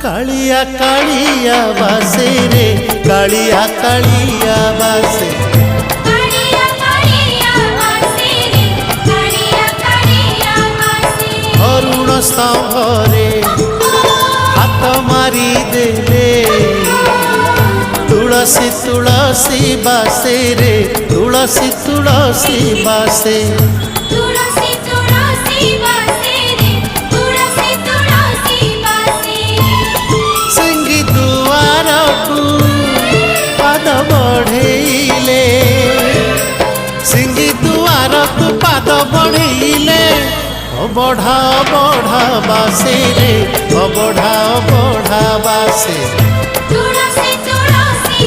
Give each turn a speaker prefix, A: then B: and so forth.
A: कालिया कालिया बासे रे कालिया कालिया बासे
B: कालिया कालिया बासे रे कालिया कालिया बासे
A: अरुण स्तंभरे हाथ मारी देले तुलसी तुलसी बासे रे तुलसी तुलसी बासे
B: तुलसी तुलसी बासे रे तुलसी तुलसी बासे
A: सिंगी दुआर को पाद बढ़ेले सिंगी दुआर को पाद बढ़ेले बढ़ा बढ़ा बासे रे बढ़ा बढ़ा बासे
B: तुलसी